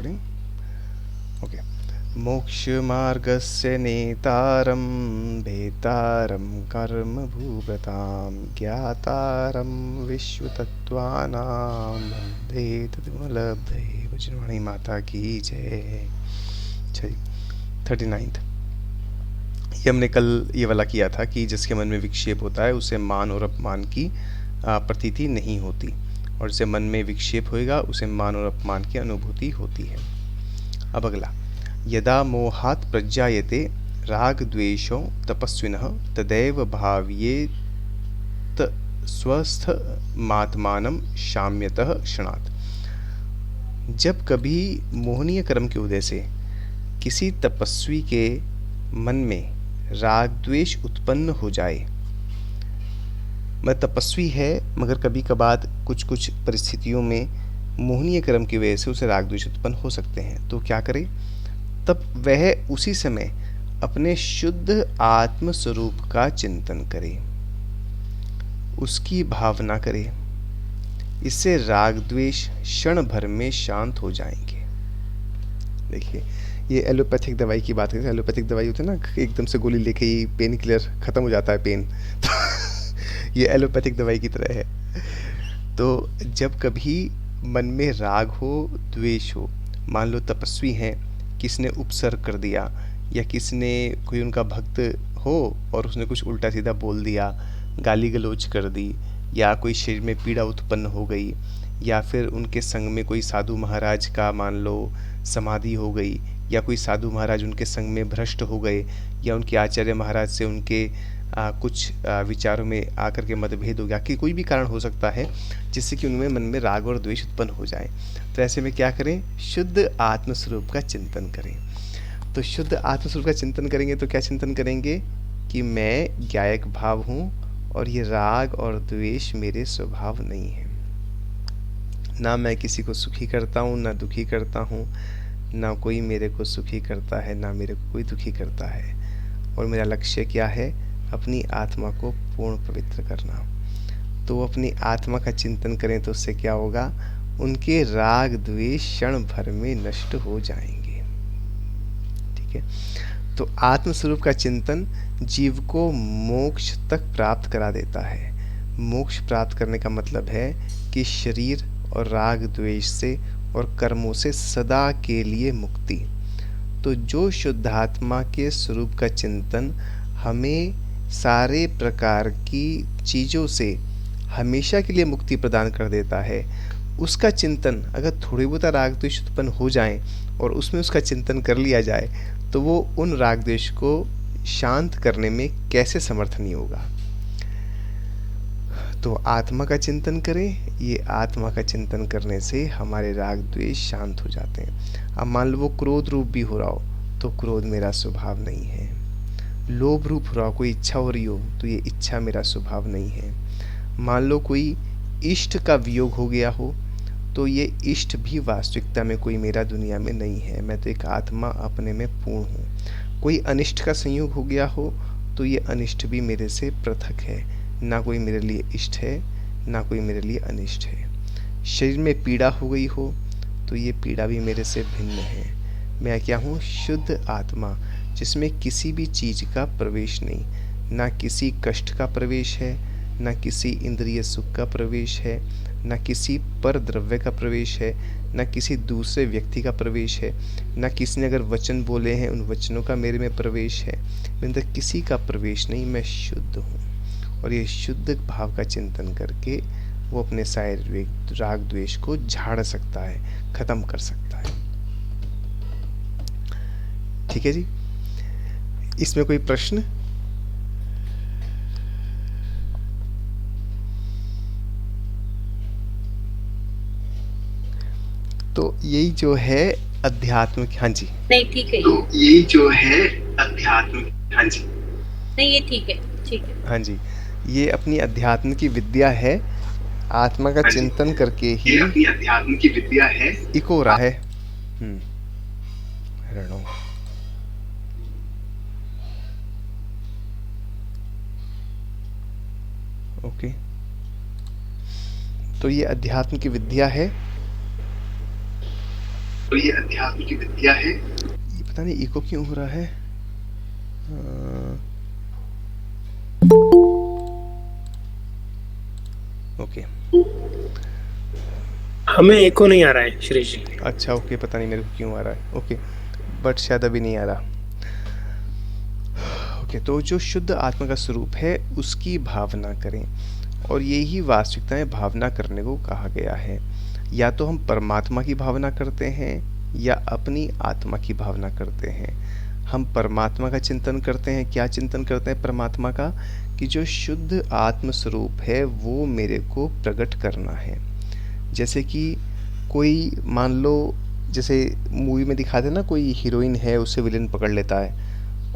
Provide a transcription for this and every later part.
Recording. Okay. मोक्षमार्गस्य नेतारं भेतारं कर्मभूभृतां ज्ञातारं विश्वतत्त्वानां वन्दे तद्विमलब्धये। वज्रवाणी माता की जय। 39th। ये हमने कल ये वाला किया था कि जिसके मन में विक्षेप होता है उसे मान और अपमान की प्रतीति नहीं होती, और जिसे मन में विक्षेप होएगा उसे मान और अपमान की अनुभूति होती है। अब अगला, यदा मोहात् प्रज्जायते राग द्वेषौ तपस्विनः तदैव भावयेत स्वस्थ मात्मानं शाम्यतः क्षणात्। जब कभी मोहनीय कर्म के उदय से किसी तपस्वी के मन में राग द्वेष उत्पन्न हो जाए, मैं तपस्वी है मगर कभी कभार कुछ कुछ परिस्थितियों में मोहनीय कर्म की वजह से उसे राग द्वेष उत्पन्न हो सकते हैं, तो क्या करे? तब वह उसी समय अपने शुद्ध आत्म स्वरूप का चिंतन करे, उसकी भावना करे। इससे राग द्वेष क्षण भर में शांत हो जाएंगे। देखिए, ये एलोपैथिक दवाई की बात करें, एलोपैथिक दवाई होती है ना, एकदम से गोली लेके ही पेन किलर खत्म हो जाता है पेन, तो ये एलोपैथिक दवाई की तरह है। तो जब कभी मन में राग हो, द्वेष हो, मान लो तपस्वी हैं, किसने उपसर्ग कर दिया, या किसने कोई उनका भक्त हो और उसने कुछ उल्टा सीधा बोल दिया, गाली गलौज कर दी, या कोई शरीर में पीड़ा उत्पन्न हो गई, या फिर उनके संग में कोई साधु महाराज का मान लो समाधि हो गई, या कोई साधु महाराज उनके संग में भ्रष्ट हो गए, या उनके आचार्य महाराज से उनके कुछ विचारों में आकर के मतभेद हो गया, कि कोई भी कारण हो सकता है जिससे कि उनमें मन में राग और द्वेष उत्पन्न हो जाए। तो ऐसे में क्या करें? शुद्ध आत्मस्वरूप का चिंतन करें। तो शुद्ध आत्मस्वरूप का चिंतन करेंगे तो क्या चिंतन करेंगे? कि मैं ज्ञायक भाव हूँ और ये राग और द्वेष मेरे स्वभाव नहीं है। ना मैं किसी को सुखी करता हूँ, ना दुखी करता हूँ, ना कोई मेरे को सुखी करता है, ना मेरे को कोई दुखी करता है। और मेरा लक्ष्य क्या है? अपनी आत्मा को पूर्ण पवित्र करना। तो अपनी आत्मा का चिंतन करें तो उससे क्या होगा? उनके राग द्वेष क्षण भर में नष्ट हो जाएंगे। ठीक है। तो आत्मस्वरूप का चिंतन जीव को मोक्ष तक प्राप्त करा देता है। मोक्ष प्राप्त करने का मतलब है कि शरीर और राग द्वेष से और कर्मों से सदा के लिए मुक्ति। तो जो शुद्धात्मा के स्वरूप का चिंतन हमें सारे प्रकार की चीज़ों से हमेशा के लिए मुक्ति प्रदान कर देता है, उसका चिंतन अगर थोड़ी बहुत राग द्वेष उत्पन्न हो जाए और उसमें उसका चिंतन कर लिया जाए तो वो उन राग द्वेष को शांत करने में कैसे समर्थ नहीं होगा। तो आत्मा का चिंतन करें। ये आत्मा का चिंतन करने से हमारे राग द्वेष शांत हो जाते हैं। अब मान लो वो क्रोध रूप भी हो रहा हो तो क्रोध मेरा स्वभाव नहीं है। लोभ रूप हो रहा हो, कोई इच्छा हो रही हो तो ये इच्छा मेरा स्वभाव नहीं है। मान लो कोई इष्ट का वियोग हो गया हो तो ये इष्ट भी वास्तविकता में कोई मेरा दुनिया में नहीं है। मैं तो एक आत्मा अपने में पूर्ण हूँ। कोई अनिष्ट का संयोग हो गया हो तो ये अनिष्ट भी मेरे से पृथक है। ना कोई मेरे लिए इष्ट है, ना कोई मेरे लिए अनिष्ट है। शरीर में पीड़ा हो गई हो तो ये पीड़ा भी मेरे से भिन्न है। मैं क्या हूँ? शुद्ध आत्मा, जिसमें किसी भी चीज़ का प्रवेश नहीं। ना किसी कष्ट का प्रवेश है, ना किसी इंद्रिय सुख का प्रवेश है, ना किसी पर द्रव्य का प्रवेश है, ना किसी दूसरे व्यक्ति का प्रवेश है, ना किसी ने अगर वचन बोले हैं उन वचनों का मेरे में प्रवेश है। मेरे अंदर किसी का प्रवेश नहीं। मैं शुद्ध हूँ। और ये शुद्ध भाव का चिंतन करके वो अपने सारे राग द्वेष को झाड़ सकता है, खत्म कर सकता है। ठीक है जी। इसमें कोई प्रश्न? तो यही जो है अध्यात्म। हाँ जी। नहीं ठीक है। तो यही जो है अध्यात्म। हाँ जी। नहीं ये ठीक है, ठीक है। हाँ जी, ये अपनी अध्यात्म की विद्या है। आत्मा का चिंतन करके ही ये अपनी अध्यात्म की विद्या है। इको हो रहा है। ओके। तो ये अध्यात्म की विद्या है। और ये अध्यात्म की विद्या है। ये पता नहीं इको क्यों हो रहा है। ओके हमें एको नहीं आ रहा है श्री जी। अच्छा ओके, पता नहीं मेरे को क्यों आ रहा है। ओके बट शायद अभी नहीं आ रहा। ओके तो जो शुद्ध आत्मा का स्वरूप है उसकी भावना करें, और यही वास्तविकता है भावना करने को कहा गया है। या तो हम परमात्मा की भावना करते हैं या अपनी आत्मा की भावना करते हैं। हम परमात्मा का चिंतन करते हैं। क्या चिंतन करते हैं परमात्मा का? कि जो शुद्ध आत्म स्वरूप है वो मेरे को प्रकट करना है। जैसे कि कोई मान लो, जैसे मूवी में दिखाते हैं ना, कोई हीरोइन है उसे विलेन पकड़ लेता है,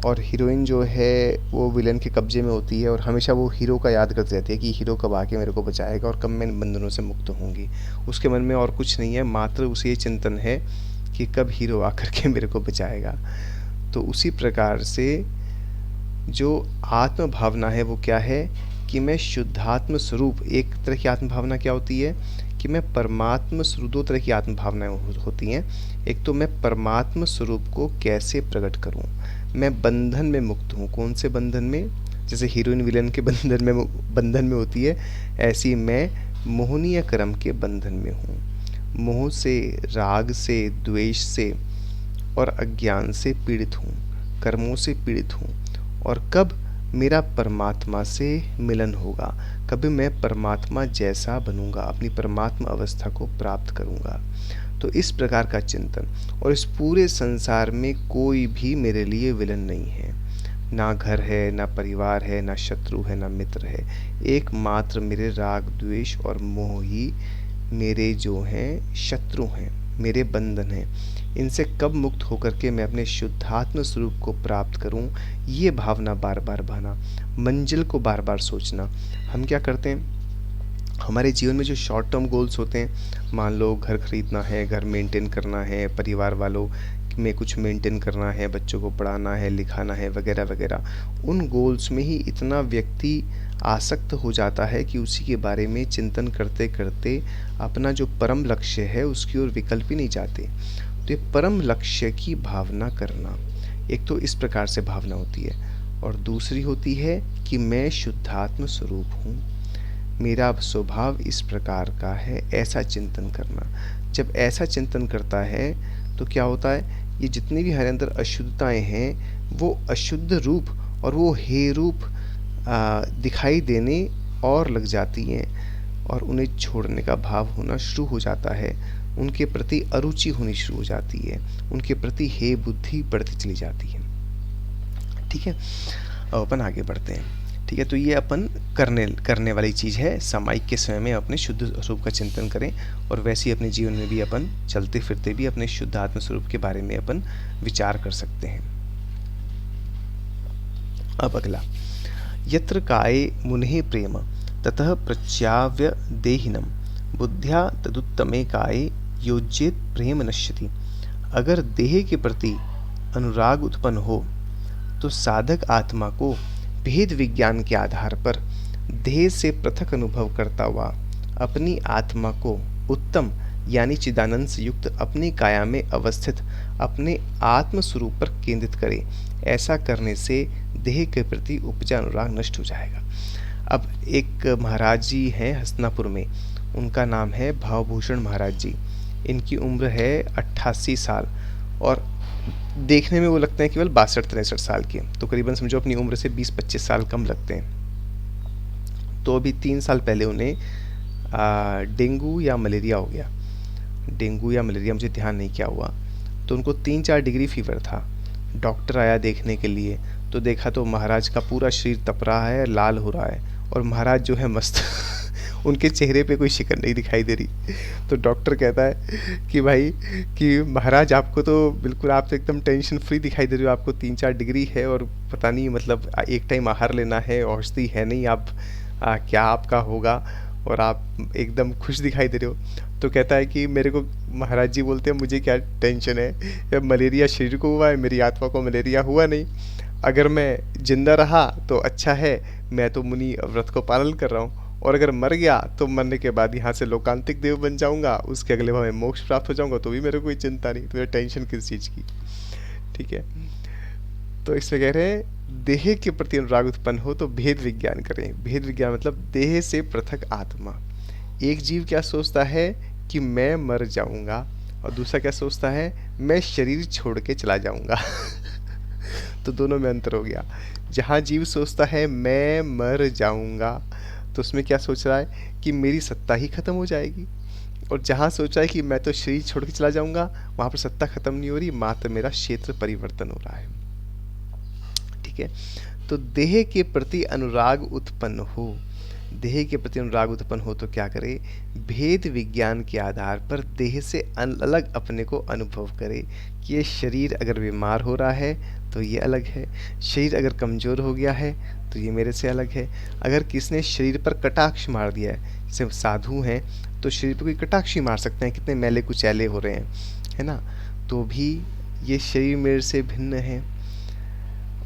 और हीरोइन जो है वो विलेन के कब्जे में होती है, और हमेशा वो हीरो का याद करती रहती है कि हीरो कब आके मेरे को बचाएगा और कब मैं इन बंधनों से मुक्त होंगी। उसके मन में और कुछ नहीं है, मात्र उसे ये चिंतन है कि कब हीरो आकर के मेरे को बचाएगा। तो उसी प्रकार से जो आत्म भावना है वो क्या है कि मैं शुद्धात्म स्वरूप, एक तरह की आत्म भावना क्या होती है कि मैं परमात्म स्वरूप, दो तरह की आत्म भावनाएं होती हैं। एक तो मैं परमात्म स्वरूप को कैसे प्रकट करूं, मैं बंधन में मुक्त हूं। कौन से बंधन में? जैसे हीरोइन विलन के बंधन में होती है, ऐसी मैं मोहनीय कर्म के बंधन में हूँ। मोह से, राग से, द्वेष से और अज्ञान से पीड़ित हूँ, कर्मों से पीड़ित हूँ। और कब मेरा परमात्मा से मिलन होगा, कभी मैं परमात्मा जैसा बनूंगा, अपनी परमात्मा अवस्था को प्राप्त करूंगा। तो इस प्रकार का चिंतन, और इस पूरे संसार में कोई भी मेरे लिए विलन नहीं है। ना घर है, ना परिवार है, ना शत्रु है, ना मित्र है। एकमात्र मेरे राग, द्वेष और मोह ही मेरे जो हैं शत्रु हैं, मेरे बंधन हैं। इनसे कब मुक्त होकर के मैं अपने शुद्धात्म स्वरूप को प्राप्त करूं, ये भावना बार बार बहाना, मंजिल को बार बार सोचना। हम क्या करते हैं, हमारे जीवन में जो शॉर्ट टर्म गोल्स होते हैं, मान लो घर खरीदना है, घर मेंटेन करना है, परिवार वालों में कुछ मेंटेन करना है, बच्चों को पढ़ाना है, लिखाना है, वगैरह वगैरह, उन गोल्स में ही इतना व्यक्ति आसक्त हो जाता है कि उसी के बारे में चिंतन करते करते अपना जो परम लक्ष्य है उसकी ओर विकल्प ही नहीं जाते। तो ये परम लक्ष्य की भावना करना, एक तो इस प्रकार से भावना होती है, और दूसरी होती है कि मैं शुद्धात्म स्वरूप हूँ, मेरा स्वभाव इस प्रकार का है, ऐसा चिंतन करना। जब ऐसा चिंतन करता है तो क्या होता है, ये जितनी भी हमारे अंदर अशुद्धताएं हैं वो अशुद्ध रूप और वो हे रूप दिखाई देने और लग जाती हैं, और उन्हें छोड़ने का भाव होना शुरू हो जाता है। उनके प्रति अरुचि होनी शुरू हो जाती है, उनके प्रति हे बुद्धि बढ़ती चली जाती है। ठीक है, अब अपन आगे बढ़ते हैं। ठीक है, तो ये अपन करने वाली चीज़ है। सामायिक के समय में अपने शुद्ध स्वरूप का चिंतन करें, और वैसे ही अपने जीवन में भी अपन चलते फिरते भी अपने शुद्ध आत्म स्वरूप के बारे में अपन विचार कर सकते हैं। अब अगला, यत्र काये मुनेः प्रेम ततः प्रच्याव्य देहिनम बुद्ध्या तदुत्तमे काये योज्येत प्रेम नश्यति। अगर देह के प्रति अनुराग उत्पन्न हो तो साधक आत्मा को भेद विज्ञान के आधार पर देह से पृथक अनुभव करता हुआ अपनी आत्मा को उत्तम यानी चिदानंद से युक्त अपनी काया में अवस्थित अपने आत्म स्वरूप पर केंद्रित करे। ऐसा करने से देह के प्रति उपजा अनुराग नष्ट हो जाएगा। अब एक महाराज जी हैं हस्तिनापुर में, उनका नाम है भावभूषण महाराज जी। इनकी उम्र है 88 साल, और देखने में वो लगते हैं केवल 62-63 साल के, तो करीबन समझो अपनी उम्र से 20-25 साल कम लगते हैं। तो अभी 3 साल पहले उन्हें डेंगू या मलेरिया हो गया। डेंगू या मलेरिया मुझे ध्यान नहीं क्या हुआ, तो उनको 3-4 डिग्री फीवर था। डॉक्टर आया देखने के लिए, तो देखा तो महाराज का पूरा शरीर तप रहा है, लाल हो रहा है, और महाराज जो है मस्त उनके चेहरे पे कोई शिकन नहीं दिखाई दे रही। तो डॉक्टर कहता है कि भाई कि महाराज आपको तो बिल्कुल, आप तो एकदम टेंशन फ्री दिखाई दे रहे हो, आपको 3-4 डिग्री है और पता नहीं मतलब एक टाइम आहार लेना है, औषधि है नहीं, आप क्या आपका होगा, और आप एकदम खुश दिखाई दे रहे हो। तो कहता है कि मेरे को महाराज जी बोलते हैं मुझे क्या टेंशन है, या मलेरिया शरीर को हुआ है, मेरी आत्मा को मलेरिया हुआ नहीं। अगर मैं जिंदा रहा तो अच्छा है, मैं तो मुनि व्रत को पालन कर रहा हूँ, और अगर मर गया तो मरने के बाद यहाँ से लोकांतिक देव बन जाऊंगा, उसके अगले भाव में मोक्ष प्राप्त हो जाऊंगा, तो भी मेरे को कोई चिंता नहीं, तो मेरा टेंशन किस चीज़ की। ठीक है, तो इसमें कह रहे हैं देह के प्रति अनुराग उत्पन्न हो तो भेद विज्ञान करें। भेद विज्ञान मतलब देह से पृथक आत्मा। एक जीव क्या सोचता है कि मैं मर जाऊंगा, और दूसरा क्या सोचता है मैं शरीर छोड़ के चला जाऊंगा। तो दोनों में अंतर हो गया। जहाँ जीव सोचता है मैं मर जाऊंगा, तो उसमें क्या सोच रहा है कि मेरी सत्ता ही खत्म हो जाएगी, और जहाँ सोच रहा है कि मैं तो शरीर छोड़ के चला जाऊंगा, वहाँ पर सत्ता खत्म नहीं हो रही, मात्र मेरा क्षेत्र परिवर्तन हो रहा है। ठीक है, तो देह के प्रति अनुराग उत्पन्न हो, देह के प्रति अनुराग उत्पन्न हो तो क्या करे, भेद विज्ञान के आधार पर देह से अलग अपने को अनुभव करे कि ये शरीर अगर बीमार हो रहा है तो ये अलग है, शरीर अगर कमज़ोर हो गया है तो ये मेरे से अलग है। अगर किसने शरीर पर कटाक्ष मार दिया है, जैसे साधु हैं तो शरीर पर कोई कटाक्ष ही मार सकते हैं, कितने मैले कुचैले हो रहे हैं, है ना, तो भी ये शरीर मेरे से भिन्न है।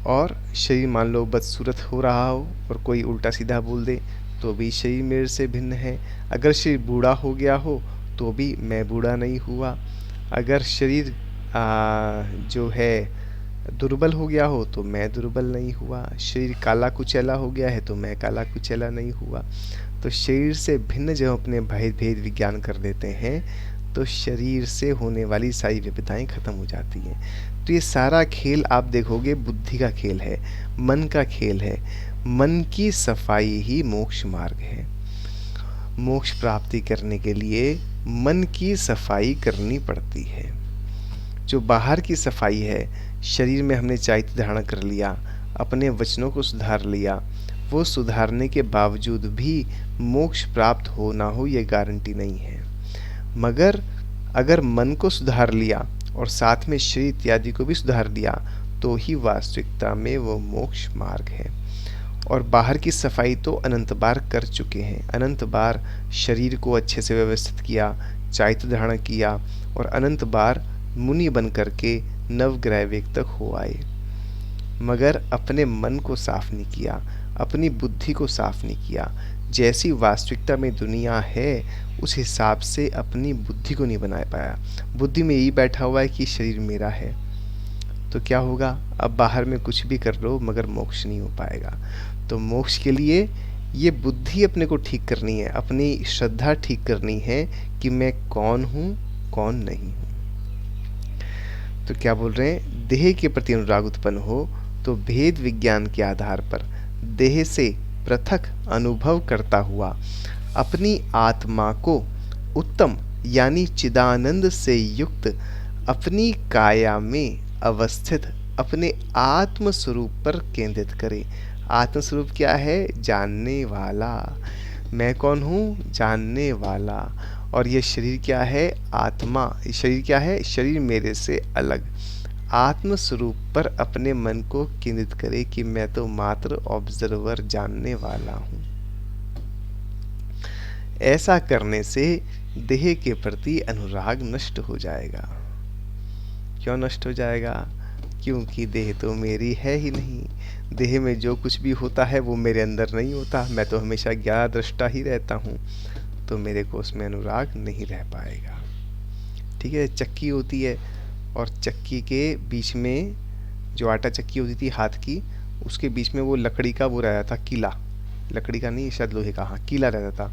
और शरीर मान लो बदसूरत हो रहा हो और कोई उल्टा सीधा बोल दे तो भी शरीर मेरे से भिन्न है। अगर शरीर बूढ़ा हो गया हो तो भी मैं बूढ़ा नहीं हुआ। अगर शरीर जो है दुर्बल हो गया हो तो मैं दुर्बल नहीं हुआ। शरीर काला कुचैला हो गया है तो मैं काला कुचैला नहीं हुआ। तो शरीर से भिन्न जब अपने भेद विज्ञान कर देते हैं तो शरीर से होने वाली सारी विविधताएं खत्म हो जाती हैं। तो ये सारा खेल आप देखोगे बुद्धि का खेल है, मन का खेल है। मन की सफाई ही मोक्ष मार्ग है। मोक्ष प्राप्ति करने के लिए मन की सफाई करनी पड़ती है। जो बाहर की सफाई है, शरीर में हमने चैत्य धारण कर लिया, अपने वचनों को सुधार लिया, वो सुधारने के बावजूद भी मोक्ष प्राप्त हो ना हो ये गारंटी नहीं है। मगर अगर मन को सुधार लिया और साथ में शरीर इत्यादि को भी सुधार लिया तो ही वास्तविकता में वो मोक्ष मार्ग है। और बाहर की सफाई तो अनंत बार कर चुके हैं, अनंत बार शरीर को अच्छे से व्यवस्थित किया, चैत्य धारण किया, और अनंत बार मुनि बन करके नवग्रह वेग तक हो आए। मगर अपने मन को साफ नहीं किया, अपनी बुद्धि को साफ नहीं किया। जैसी वास्तविकता में दुनिया है उस हिसाब से अपनी बुद्धि को नहीं बना पाया। बुद्धि में यही बैठा हुआ है कि शरीर मेरा है, तो क्या होगा, अब बाहर में कुछ भी कर लो मगर मोक्ष नहीं हो पाएगा। तो मोक्ष के लिए ये बुद्धि अपने को ठीक करनी है, अपनी श्रद्धा ठीक करनी है कि मैं कौन हूँ कौन नहीं हूँ। तो क्या बोल रहे हैं, देह के प्रति अनुराग उत्पन्न हो तो भेद विज्ञान के आधार पर देह से पृथक अनुभव करता हुआ अपनी आत्मा को उत्तम यानी चिदानंद से युक्त अपनी काया में अवस्थित अपने आत्म स्वरूप पर केंद्रित करे। आत्म स्वरूप क्या है, जानने वाला। मैं कौन हूँ, जानने वाला। और ये शरीर क्या है, आत्मा। शरीर क्या है, शरीर मेरे से अलग। आत्म स्वरूप पर अपने मन को केंद्रित करे कि मैं तो मात्र ऑब्जर्वर, जानने वाला हूँ। ऐसा करने से देह के प्रति अनुराग नष्ट हो जाएगा। क्यों नष्ट हो जाएगा, क्योंकि देह तो मेरी है ही नहीं। देह में जो कुछ भी होता है वो मेरे अंदर नहीं होता, मैं तो हमेशा ज्ञान दृष्टा ही रहता हूँ, तो मेरे को उसमें अनुराग नहीं रह पाएगा। ठीक है, चक्की होती है और चक्की के बीच में जो आटा चक्की होती थी हाथ की, उसके बीच में वो लकड़ी का वो रहता था कीला, लकड़ी का नहीं शायद लोहे का, हाँ कीला रहता था,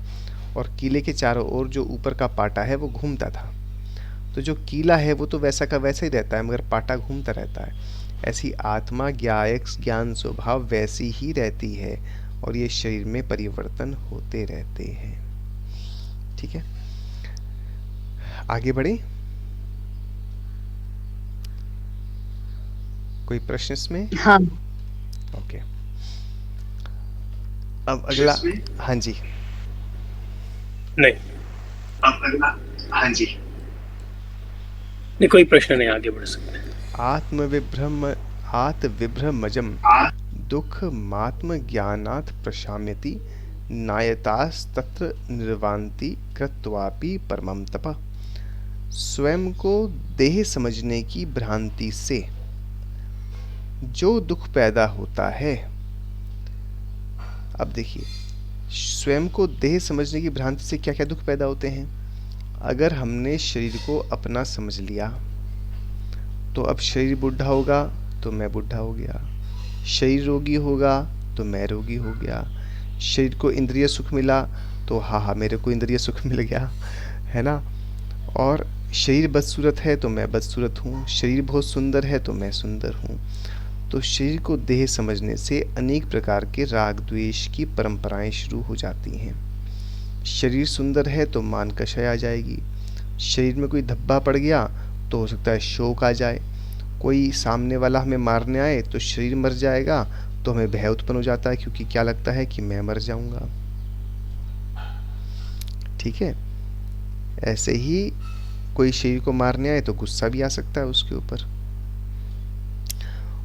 और कीले के चारों ओर जो ऊपर का पाटा है वो घूमता था। तो जो कीला है वो तो वैसा का वैसा ही रहता है मगर पाटा घूमता रहता है। ऐसी आत्मा ज्ञान स्वभाव वैसी ही रहती है और ये शरीर में परिवर्तन होते रहते हैं। ठीक है, आगे बढ़े। कोई प्रश्न इसमें? हाँ। ओके, अब अगला। इसमें? हाँ जी, नहीं अब अगला। हाँ जी, नहीं, कोई प्रश्न नहीं, आगे बढ़ सकते हैं। आत्मविभ्रमजम दुख मात्म ज्ञानात् प्रशाम्यति नायतास्तत्र निर्वान्ति कृत्वापि परमं तपः। स्वयं को देह समझने की भ्रांति से जो दुख पैदा होता है, अब देखिए स्वयं को देह समझने की भ्रांति से क्या क्या दुख पैदा होते हैं? अगर हमने शरीर को अपना समझ लिया तो अब शरीर बूढ़ा होगा तो मैं बूढ़ा हो गया, शरीर रोगी होगा तो मैं रोगी हो गया, शरीर को इंद्रिय सुख मिला तो हाँ मेरे को इंद्रिय सुख मिल गया, है ना। और शरीर बदसूरत है तो मैं बदसूरत हूँ, शरीर बहुत सुंदर है तो मैं सुंदर हूँ। तो शरीर को देह समझने से अनेक प्रकार के राग द्वेष की परंपराएं शुरू हो जाती हैं। शरीर सुंदर है तो मान कषाय आ जाएगी, शरीर में कोई धब्बा पड़ गया तो हो सकता है शोक आ जाए, कोई सामने वाला हमें मारने आए तो शरीर मर जाएगा तो हमें भय उत्पन्न हो जाता है, क्योंकि क्या लगता है कि मैं मर जाऊंगा। ठीक है, ऐसे ही कोई शरीर को मारने आए तो गुस्सा भी आ सकता है उसके ऊपर।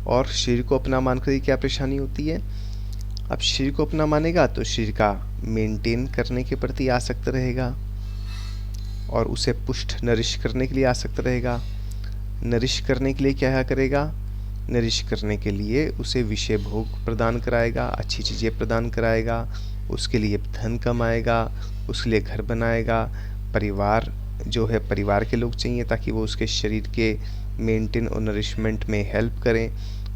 और शरीर को अपना मानकर ही क्या परेशानी होती है? अब शरीर को अपना मानेगा तो शरीर का मेंटेन करने के प्रति आसक्त रहेगा और उसे पुष्ट नरिश करने के लिए आसक्त रहेगा। नरिश करने के लिए क्या करेगा? नरिश करने के लिए उसे विषय भोग प्रदान कराएगा, अच्छी चीज़ें प्रदान कराएगा, उसके लिए धन कमाएगा, उसके लिए घर बनाएगा, परिवार जो है परिवार के लोग चाहिए ताकि वो उसके शरीर के मेंटेन और नरिशमेंट में हेल्प करें।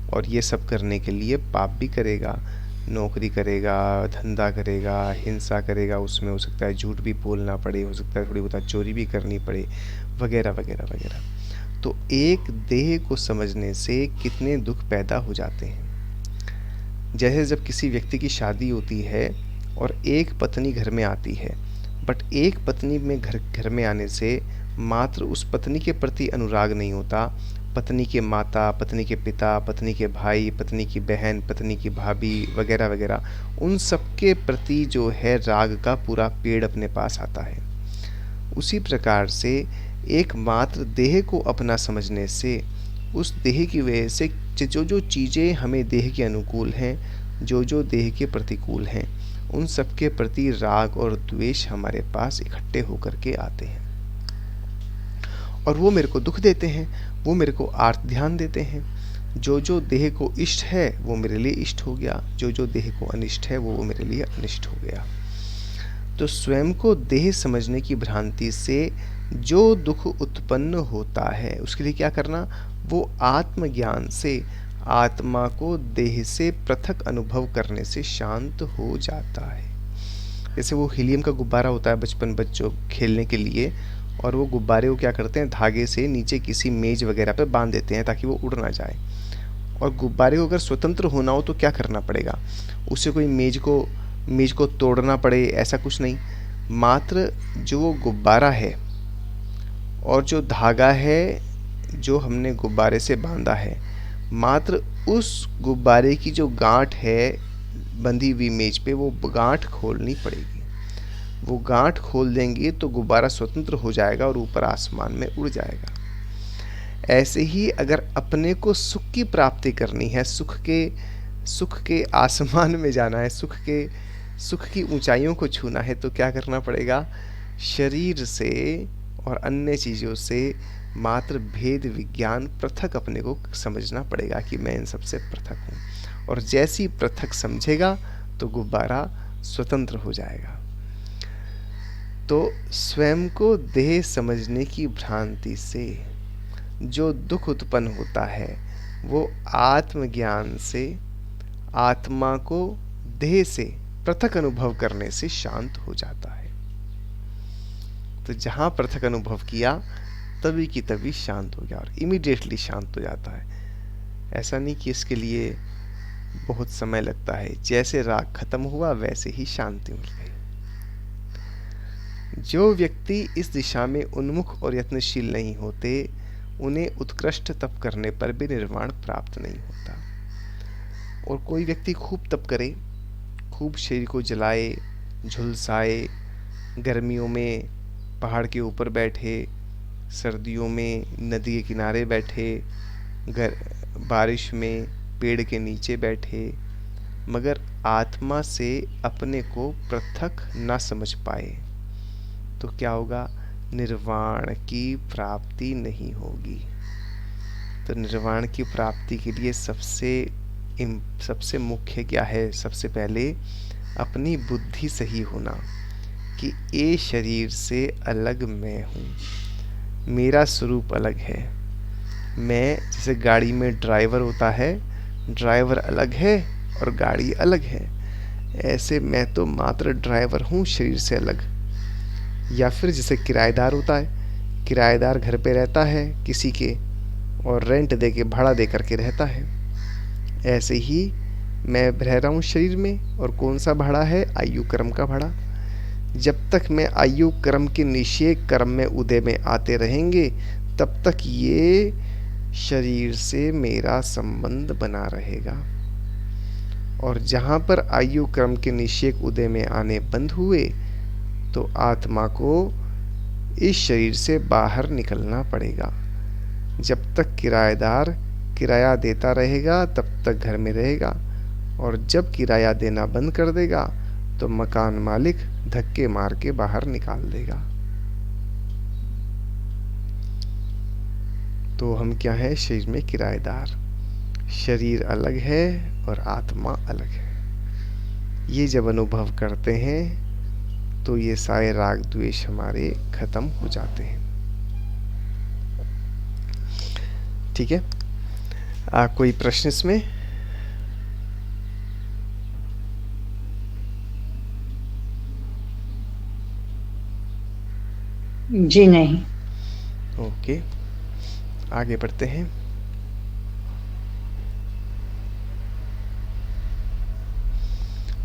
और ये सब करने के लिए पाप भी करेगा, नौकरी करेगा, धंधा करेगा, हिंसा करेगा, उसमें हो सकता है झूठ भी बोलना पड़े, हो सकता है थोड़ी बहुत चोरी भी करनी पड़े, वगैरह वगैरह वगैरह। तो एक देह को समझने से कितने दुख पैदा हो जाते हैं। जैसे जब किसी व्यक्ति की शादी होती है और एक पत्नी घर में आती है, बट एक पत्नी में घर में आने से मात्र उस पत्नी के प्रति अनुराग नहीं होता, पत्नी के माता, पत्नी के पिता, पत्नी के भाई, पत्नी की बहन, पत्नी की भाभी वगैरह वगैरह, उन सब के प्रति जो है राग का पूरा पेड़ अपने पास आता है। उसी प्रकार से एकमात्र देह को अपना समझने से उस देह की वजह से जो जो चीज़ें हमें देह के अनुकूल हैं, जो जो देह के प्रतिकूल हैं, उन सब के प्रति राग और द्वेष हमारे पास इकट्ठे होकर के आते हैं और वो मेरे को दुख देते हैं, वो मेरे को आर्त ध्यान देते हैं। जो जो देह को इष्ट है वो मेरे लिए इष्ट हो गया, जो जो देह को अनिष्ट है वो मेरे लिए अनिष्ट हो गया। तो स्वयं को देह समझने की भ्रांति से जो दुख उत्पन्न होता है उसके लिए क्या करना? वो आत्मज्ञान से आत्मा को देह से पृथक अनुभव करने से शांत हो जाता है। जैसे वो हीलियम का गुब्बारा होता है बचपन बच्चों खेलने के लिए, और वो गुब्बारे को क्या करते हैं, धागे से नीचे किसी मेज वगैरह पे बांध देते हैं ताकि वो उड़ ना जाए। और गुब्बारे को अगर स्वतंत्र होना हो तो क्या करना पड़ेगा? उसे कोई मेज को तोड़ना पड़े, ऐसा कुछ नहीं। मात्र जो वो गुब्बारा है और जो धागा है जो हमने गुब्बारे से बांधा है, मात्र उस गुब्बारे की जो गांठ है बंधी हुई मेज पे, वो गांठ खोलनी पड़ेगी। वो गांठ खोल देंगे तो गुब्बारा स्वतंत्र हो जाएगा और ऊपर आसमान में उड़ जाएगा। ऐसे ही अगर अपने को सुख की प्राप्ति करनी है, सुख के आसमान में जाना है, सुख की ऊंचाइयों को छूना है, तो क्या करना पड़ेगा? शरीर से और अन्य चीज़ों से मात्र भेद विज्ञान पृथक अपने को समझना पड़ेगा कि मैं इन सबसे पृथक हूँ। और जैसी पृथक समझेगा तो गुब्बारा स्वतंत्र हो जाएगा। तो स्वयं को देह समझने की भ्रांति से जो दुख उत्पन्न होता है वो आत्मज्ञान से आत्मा को देह से पृथक अनुभव करने से शांत हो जाता है। तो जहाँ पृथक अनुभव किया तभी की तभी शांत हो गया और इमीडिएटली शांत हो जाता है। ऐसा नहीं कि इसके लिए बहुत समय लगता है, जैसे राग खत्म हुआ वैसे ही शांति मिल गई। जो व्यक्ति इस दिशा में उन्मुख और यत्नशील नहीं होते उन्हें उत्कृष्ट तप करने पर भी निर्वाण प्राप्त नहीं होता। और कोई व्यक्ति खूब तप करे, खूब शरीर को जलाए, झुलसाए, गर्मियों में पहाड़ के ऊपर बैठे, सर्दियों में नदी के किनारे बैठे, बारिश में पेड़ के नीचे बैठे, मगर आत्मा से अपने को पृथक न समझ पाए तो क्या होगा? निर्वाण की प्राप्ति नहीं होगी। तो निर्वाण की प्राप्ति के लिए सबसे मुख्य क्या है? सबसे पहले अपनी बुद्धि से ही होना कि ये शरीर से अलग मैं हूँ, मेरा स्वरूप अलग है। मैं जैसे गाड़ी में ड्राइवर होता है, ड्राइवर अलग है और गाड़ी अलग है, ऐसे मैं तो मात्र ड्राइवर हूँ शरीर से अलग। या फिर जैसे किराएदार होता है, किराएदार घर पे रहता है किसी के और रेंट दे के भाड़ा दे करके रहता है, ऐसे ही मैं रह रहा हूँ शरीर में। और कौन सा भाड़ा है? आयु कर्म का भाड़ा। जब तक मैं आयु कर्म के निषेध कर्म में उदय में आते रहेंगे तब तक ये शरीर से मेरा संबंध बना रहेगा। और जहाँ पर आयु कर्म के निषेध उदय में आने बंद हुए तो आत्मा को इस शरीर से बाहर निकलना पड़ेगा। जब तक किराएदार किराया देता रहेगा तब तक घर में रहेगा, और जब किराया देना बंद कर देगा तो मकान मालिक धक्के मार के बाहर निकाल देगा। तो हम क्या है? शरीर में किराएदार। शरीर अलग है और आत्मा अलग है। ये जब अनुभव करते हैं तो ये सारे राग द्वेष हमारे खत्म हो जाते हैं। ठीक है, कोई प्रश्न इसमें? जी नहीं। ओके, आगे बढ़ते हैं।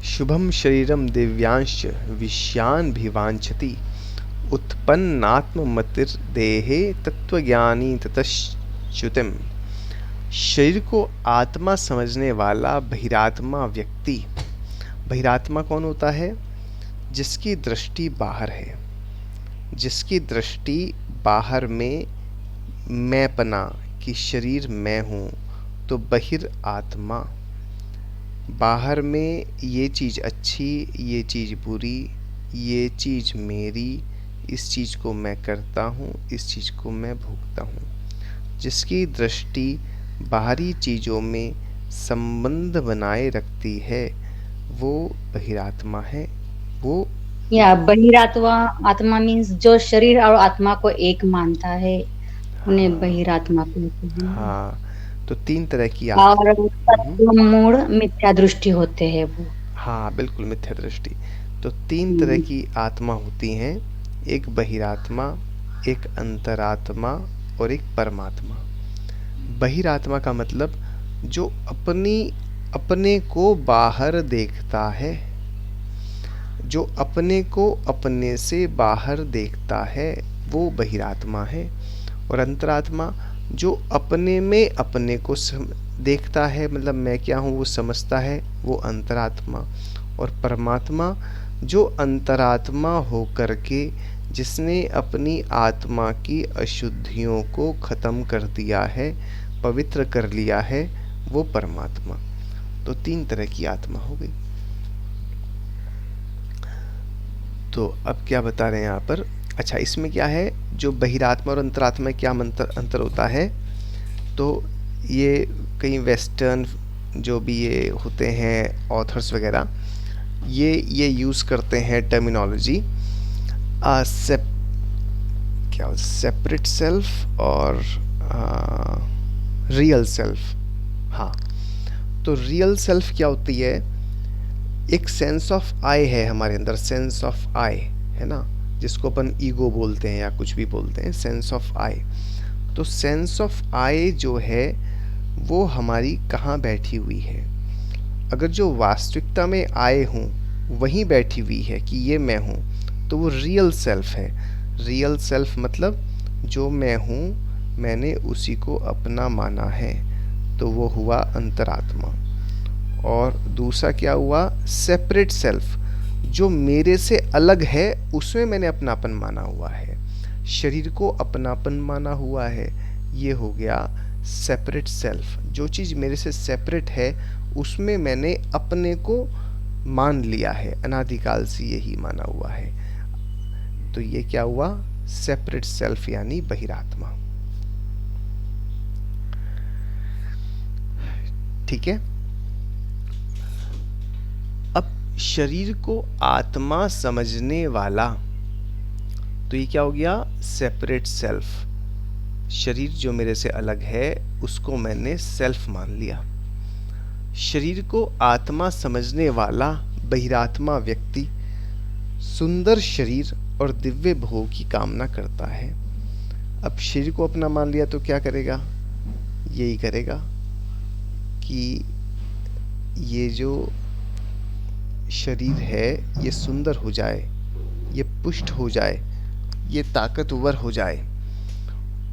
शुभम शरीरम दिव्यांश विषयान भिवांछति उत्पन्नात्ममतिर देहे तत्वज्ञानी ततश्च्युतिम। शरीर को आत्मा समझने वाला बहिरात्मा व्यक्ति। बहिरात्मा कौन होता है? जिसकी दृष्टि बाहर है, जिसकी दृष्टि बाहर में मैंपना कि शरीर मैं हूँ, तो बहिर आत्मा। बाहर में ये चीज़ अच्छी, ये चीज़ बुरी, ये चीज़ मेरी, इस चीज़ को मैं करता हूँ, इस चीज़ को मैं भोगता हूँ। जिसकी दृष्टि बाहरी चीज़ों में संबंध बनाए रखती है वो बहिरात्मा है। वो या बहिरात्मा आत्मा मीन्स जो शरीर और आत्मा को एक मानता है, उन्हें बहिरात्मा कहते हैं। हाँ, तो तीन तरह की और मूड मिथ्या दृष्टि होते हैं वो। हाँ बिल्कुल, मिथ्या दृष्टि। तो तीन तरह की आत्मा होती हैं, एक बहिरात्मा, एक अंतरात्मा और एक परमात्मा। बहिरात्मा का मतलब जो अपने को बाहर देखता है, जो अपने को अपने से बाहर देखता है वो बहिरात्मा है। और अंतरात्मा जो अपने में अपने को देखता है, मतलब मैं क्या हूँ वो समझता है, वो अंतरात्मा। और परमात्मा जो अंतरात्मा होकर के जिसने अपनी आत्मा की अशुद्धियों को खत्म कर दिया है, पवित्र कर लिया है, वो परमात्मा। तो तीन तरह की आत्मा हो गई। तो अब क्या बता रहे हैं यहाँ पर? अच्छा, इसमें क्या है, जो बहिरात्मा और अंतरात्मा में क्या अंतर होता है? तो ये कई वेस्टर्न जो भी ये होते हैं ऑथर्स वगैरह, ये यूज़ करते हैं टर्मिनोलॉजी सेपरेट सेल्फ और रियल सेल्फ। हाँ, तो रियल सेल्फ क्या होती है? एक सेंस ऑफ आई है हमारे अंदर, सेंस ऑफ आई है ना, जिसको अपन ईगो बोलते हैं या कुछ भी बोलते हैं, सेंस ऑफ आई। तो सेंस ऑफ आई जो है वो हमारी कहाँ बैठी हुई है? अगर जो वास्तविकता में आए हूँ वहीं बैठी हुई है कि ये मैं हूँ, तो वो रियल सेल्फ है। रियल सेल्फ मतलब जो मैं हूँ मैंने उसी को अपना माना है, तो वो हुआ अंतरात्मा। और दूसरा क्या हुआ? सेपरेट सेल्फ, जो मेरे से अलग है उसमें मैंने अपनापन माना हुआ है, शरीर को अपनापन माना हुआ है, ये हो गया सेपरेट सेल्फ। जो चीज़ मेरे से सेपरेट है उसमें मैंने अपने को मान लिया है, अनादिकाल से यही माना हुआ है। तो ये क्या हुआ? सेपरेट सेल्फ यानी बहिरात्मा। ठीक है। अब शरीर को आत्मा समझने वाला, तो ये क्या हो गया? Separate self. शरीर जो मेरे से अलग है उसको मैंने सेल्फ मान लिया। शरीर को आत्मा समझने वाला बहिरात्मा व्यक्ति सुंदर शरीर और दिव्य भोग की कामना करता है। अब शरीर को अपना मान लिया तो क्या करेगा? यही करेगा कि ये जो शरीर है ये सुंदर हो जाए, ये पुष्ट हो जाए, ये ताकतवर हो जाए,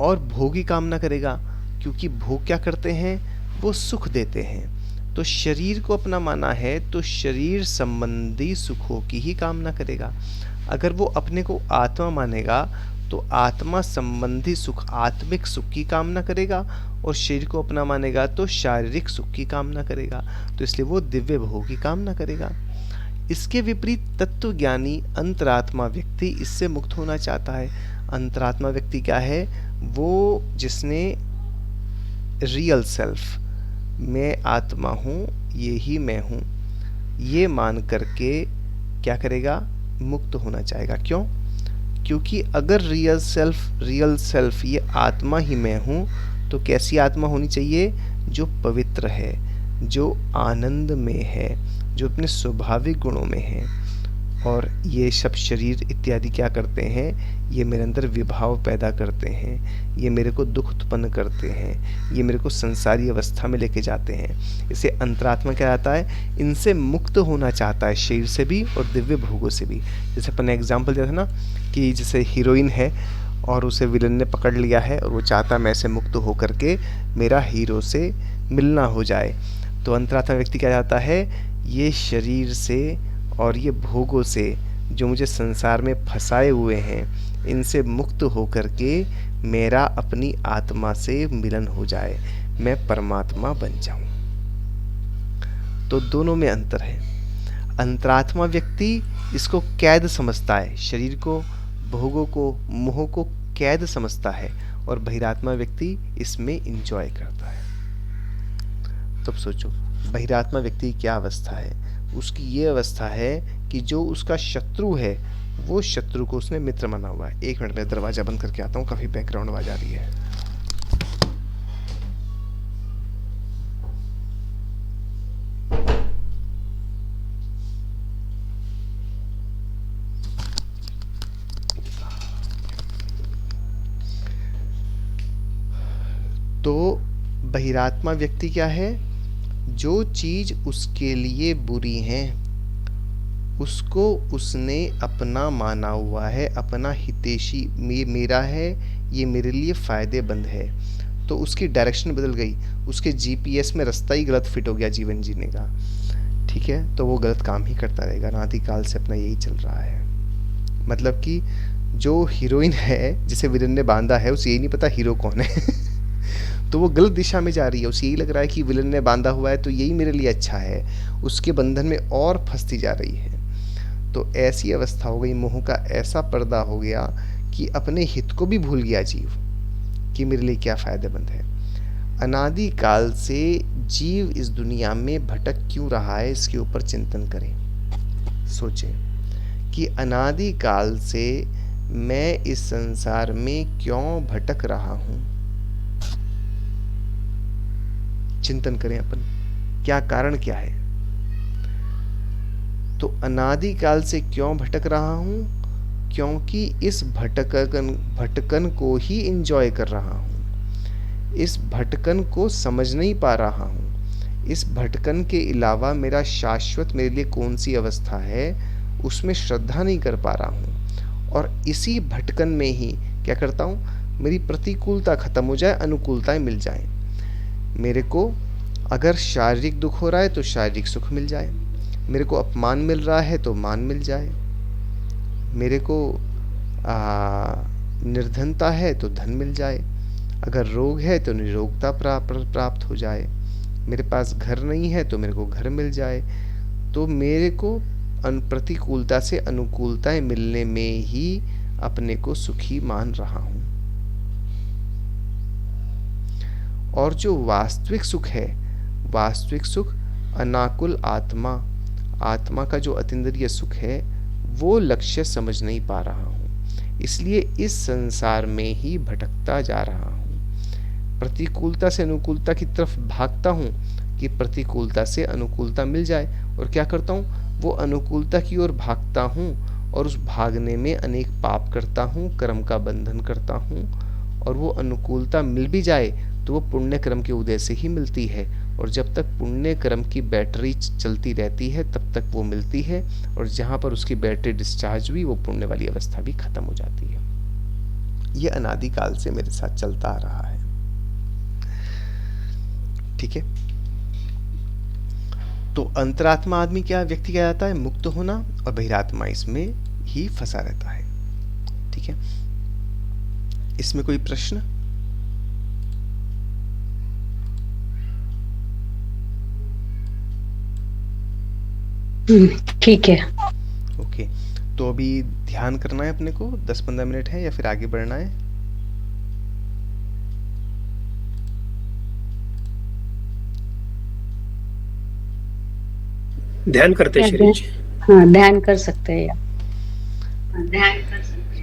और भोग की कामना करेगा, क्योंकि भोग क्या करते हैं? वो सुख देते हैं। तो शरीर को अपना माना है तो शरीर संबंधी सुखों की ही कामना करेगा। अगर वो अपने को आत्मा मानेगा तो आत्मा संबंधी सुख, आत्मिक सुख की कामना करेगा, और शरीर को अपना मानेगा तो शारीरिक सुख की कामना करेगा। तो इसलिए वो दिव्य भोग की कामना करेगा। इसके विपरीत तत्वज्ञानी अंतरात्मा व्यक्ति इससे मुक्त होना चाहता है। अंतरात्मा व्यक्ति क्या है? वो जिसने रियल सेल्फ, मैं आत्मा हूँ, ये ही मैं हूँ, ये मान करके क्या करेगा? मुक्त होना चाहेगा। क्यों? क्योंकि अगर रियल सेल्फ ये आत्मा ही मैं हूँ, तो कैसी आत्मा होनी चाहिए? जो पवित्र है, जो आनंद में है, जो अपने स्वाभाविक गुणों में है। और ये सब शरीर इत्यादि क्या करते हैं? ये मेरे अंदर विभाव पैदा करते हैं, ये मेरे को दुख उत्पन्न करते हैं, ये मेरे को संसारी अवस्था में लेके जाते हैं। इसे अंतरात्मा क्या आता है? इनसे मुक्त होना चाहता है, शरीर से भी और दिव्य भोगों से भी। जैसे अपन ने एग्जाम्पल दिया था ना कि जैसे हीरोइन है और उसे विलन ने पकड़ लिया है और वो चाहता है मैं से मुक्त होकर के मेरा हीरो से मिलना हो जाए। तो अंतरात्मा व्यक्ति क्या चाहता है? ये शरीर से और ये भोगों से जो मुझे संसार में फंसाए हुए हैं, इनसे मुक्त होकर के मेरा अपनी आत्मा से मिलन हो जाए, मैं परमात्मा बन जाऊं। तो दोनों में अंतर है। अंतरात्मा व्यक्ति इसको कैद समझता है, शरीर को, भोगों को, मोह को कैद समझता है, और बहिरात्मा व्यक्ति इसमें एंजॉय करता है। तब सोचो बहिरात्मा व्यक्ति की क्या अवस्था है? उसकी ये अवस्था है कि जो उसका शत्रु है वो शत्रु को उसने मित्र माना हुआ है। एक मिनट में दरवाजा बंद करके आता हूँ, काफी बैकग्राउंड आवाज आ रही है। तो बहिरात्मा व्यक्ति क्या है? जो चीज उसके लिए बुरी है उसको उसने अपना माना हुआ है, अपना हितैषी मेरा है, ये मेरे लिए फायदेमंद है। तो उसकी डायरेक्शन बदल गई, उसके जीपीएस में रास्ता ही गलत फिट हो गया जीवन जीने का। ठीक है, तो वो गलत काम ही करता रहेगा, अनादिकाल से अपना यही चल रहा है। मतलब कि जो हीरोइन है जिसे विलन ने बांधा है उसे यही नहीं पता हीरो कौन है तो वो गलत दिशा में जा रही है, उसे यही लग रहा है कि विलन ने बांधा हुआ है तो यही मेरे लिए अच्छा है, उसके बंधन में और फंसती जा रही है। तो ऐसी अवस्था हो गई, मोह का ऐसा पर्दा हो गया कि अपने हित को भी भूल गया जीव कि मेरे लिए क्या फायदेमंद है। अनादि काल से जीव इस दुनिया में भटक क्यों रहा है, इसके ऊपर चिंतन करें। सोचें कि अनादि काल से मैं इस संसार में क्यों भटक रहा हूं। चिंतन करें अपन, क्या कारण क्या है। तो अनादि काल से क्यों भटक रहा हूं? क्योंकि इस भटकन को ही एंजॉय कर रहा हूं, इस भटकन को समझ नहीं पा रहा हूं। इस भटकन के अलावा मेरा शाश्वत मेरे लिए कौन सी अवस्था है उसमें श्रद्धा नहीं कर पा रहा हूं। और इसी भटकन में ही क्या करता हूं, मेरी प्रतिकूलता खत्म हो जाए, अनुकूलताएं मिल जाए। मेरे को अगर शारीरिक दुख हो रहा है तो शारीरिक सुख मिल जाए, मेरे को अपमान मिल रहा है तो मान मिल जाए, मेरे को निर्धनता है तो धन मिल जाए, अगर रोग है तो निरोगता प्राप्त हो जाए, मेरे पास घर नहीं है तो मेरे को घर मिल जाए। तो मेरे को प्रतिकूलता से अनुकूलताएं मिलने में ही अपने को सुखी मान रहा हूं। और जो वास्तविक सुख है, वास्तविक सुख अनाकुल आत्मा, आत्मा का जो अतीन्द्रिय सुख है वो लक्ष्य समझ नहीं पा रहा हूँ, इसलिए इस संसार में ही भटकता जा रहा हूँ। प्रतिकूलता से अनुकूलता की तरफ भागता हूँ कि प्रतिकूलता से अनुकूलता मिल जाए, और क्या करता हूँ, वो अनुकूलता की ओर भागता हूँ और उस भागने में अनेक पाप करता हूँ, कर्म का बंधन करता हूँ, और वो अनुकूलता मिल भी जाए तो वो पुण्य कर्म के उदय से ही मिलती है, और जब तक पुण्य कर्म की बैटरी चलती रहती है तब तक वो मिलती है, और जहाँ पर उसकी बैटरी डिस्चार्ज हुई वो पुण्य वाली अवस्था भी खत्म हो जाती है। ये अनादिकाल से मेरे साथ चलता आ रहा है। ठीक है, तो अंतरात्मा आदमी क्या व्यक्ति क्या जाता है, मुक्त होना, और बहिरात्मा इसमें ही फंसा रहता है। ठीक है, इसमें कोई प्रश्न? ठीक है। ओके, तो अभी ध्यान करना है अपने को, 10-15 मिनट है या फिर आगे बढ़ना है? ध्यान करते हैं क्या शरीर जी। हाँ, ध्यान कर सकते हैं। ध्यान कर सकते